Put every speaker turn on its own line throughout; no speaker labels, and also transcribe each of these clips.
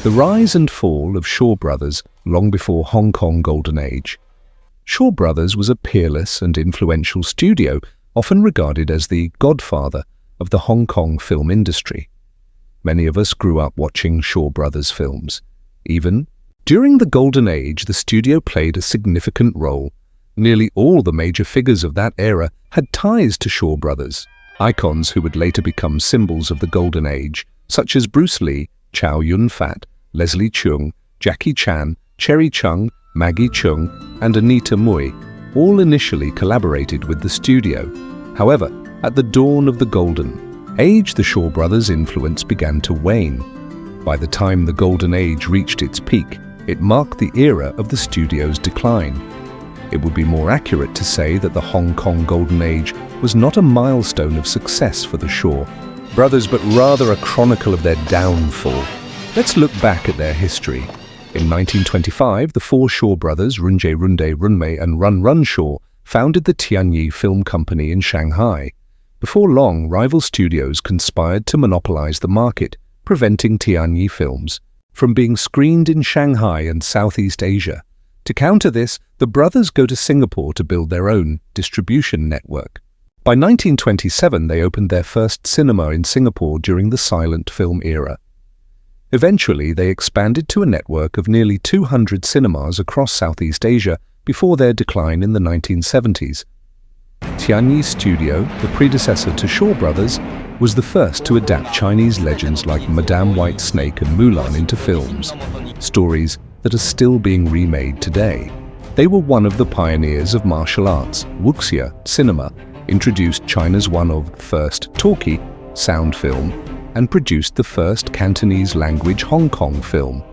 The rise and fall of Shaw Brothers long before Hong Kong Golden Age. Shaw Brothers was a peerless and influential studio, often regarded as the Godfather of the Hong Kong film industry. Many of us grew up watching Shaw Brothers films. Even during the Golden Age, the studio played a significant role. Nearly all the major figures of that era had ties to Shaw Brothers, icons who would later become symbols of the Golden Age, such as Bruce Lee, Chow Yun-fat, Leslie Cheung, Jackie Chan, Cherry Chung, Maggie Cheung, and Anita Mui, all initially collaborated with the studio. However, at the dawn of the Golden Age, the Shaw Brothers' influence began to wane. By the time the Golden Age reached its peak, it marked the era of the studio's decline. It would be more accurate to say that the Hong Kong Golden Age was not a milestone of success for the Shaw Brothers, but rather a chronicle of their downfall. Let's look back at their history. In 1925, the four Shaw brothers, Runje Runde Runmei and Run Run Shaw, founded the Tianyi Film Company in Shanghai. Before long, rival studios conspired to monopolize the market, preventing Tianyi films from being screened in Shanghai and Southeast Asia. To counter this, the brothers go to Singapore to build their own distribution network. By 1927, they opened their first cinema in Singapore during the silent film era. Eventually, they expanded to a network of nearly 200 cinemas across Southeast Asia before their decline in the 1970s. Tianyi Studio, the predecessor to Shaw Brothers, was the first to adapt Chinese legends like Madame White Snake and Mulan into films, stories that are still being remade today. They were one of the pioneers of martial arts, wuxia cinema, introduced China's one of first talkie sound film, and produced the first Cantonese-language Hong Kong film.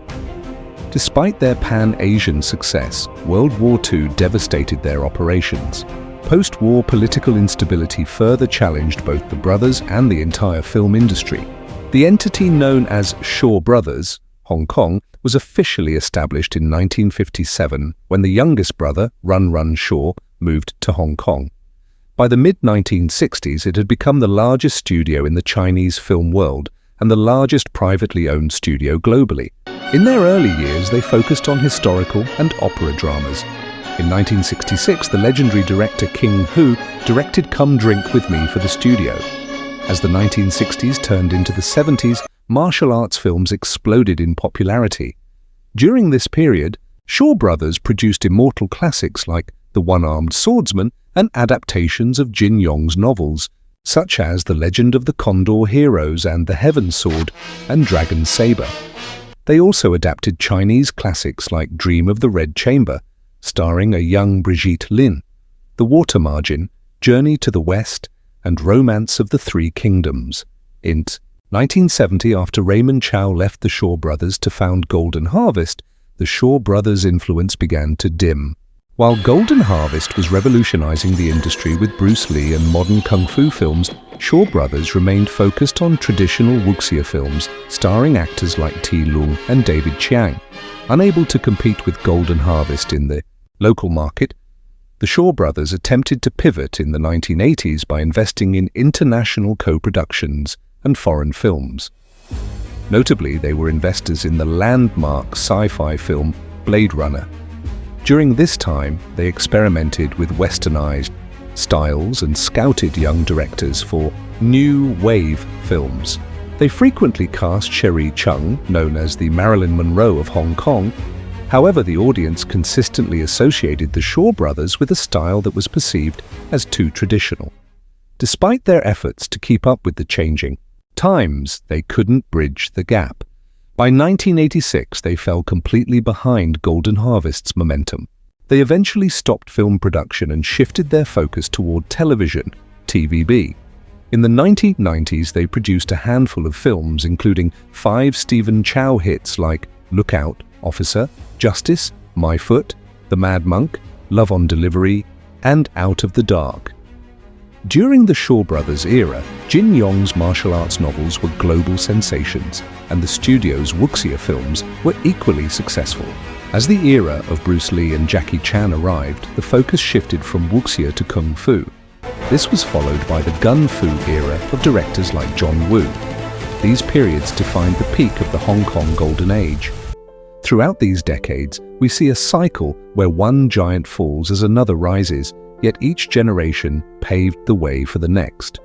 Despite their Pan-Asian success, World War II devastated their operations. Post-war political instability further challenged both the brothers and the entire film industry. The entity known as Shaw Brothers, Hong Kong, was officially established in 1957 when the youngest brother, Run Run Shaw, moved to Hong Kong. By the mid-1960s, it had become the largest studio in the Chinese film world and the largest privately owned studio globally. In their early years, they focused on historical and opera dramas. In 1966, the legendary director King Hu directed Come Drink With Me for the studio. As the 1960s turned into the 70s, martial arts films exploded in popularity. During this period, Shaw Brothers produced immortal classics like The One-Armed Swordsman and adaptations of Jin Yong's novels, such as The Legend of the Condor Heroes and The Heaven Sword and Dragon Saber. They also adapted Chinese classics like Dream of the Red Chamber, starring a young Brigitte Lin, The Water Margin, Journey to the West, and Romance of the Three Kingdoms. In 1970, after Raymond Chow left the Shaw Brothers to found Golden Harvest, the Shaw Brothers' influence began to dim. While Golden Harvest was revolutionizing the industry with Bruce Lee and modern kung fu films, Shaw Brothers remained focused on traditional wuxia films starring actors like Ti Lung and David Chiang. Unable to compete with Golden Harvest in the local market, the Shaw Brothers attempted to pivot in the 1980s by investing in international co-productions and foreign films. Notably, they were investors in the landmark sci-fi film Blade Runner. During this time, they experimented with westernized styles and scouted young directors for new wave films. They frequently cast Cherie Chung, known as the Marilyn Monroe of Hong Kong. However, the audience consistently associated the Shaw Brothers with a style that was perceived as too traditional. Despite their efforts to keep up with the changing times, they couldn't bridge the gap. By 1986, they fell completely behind Golden Harvest's momentum. They eventually stopped film production and shifted their focus toward television, TVB. In the 1990s, they produced a handful of films, including 5 Stephen Chow hits like Look Out, Officer, Justice, My Foot, The Mad Monk, Love on Delivery, and Out of the Dark. During the Shaw Brothers era, Jin Yong's martial arts novels were global sensations, and the studio's wuxia films were equally successful. As the era of Bruce Lee and Jackie Chan arrived, the focus shifted from wuxia to kung fu. This was followed by the gun fu era of directors like John Woo. These periods defined the peak of the Hong Kong Golden Age. Throughout these decades, we see a cycle where one giant falls as another rises, yet each generation paved the way for the next.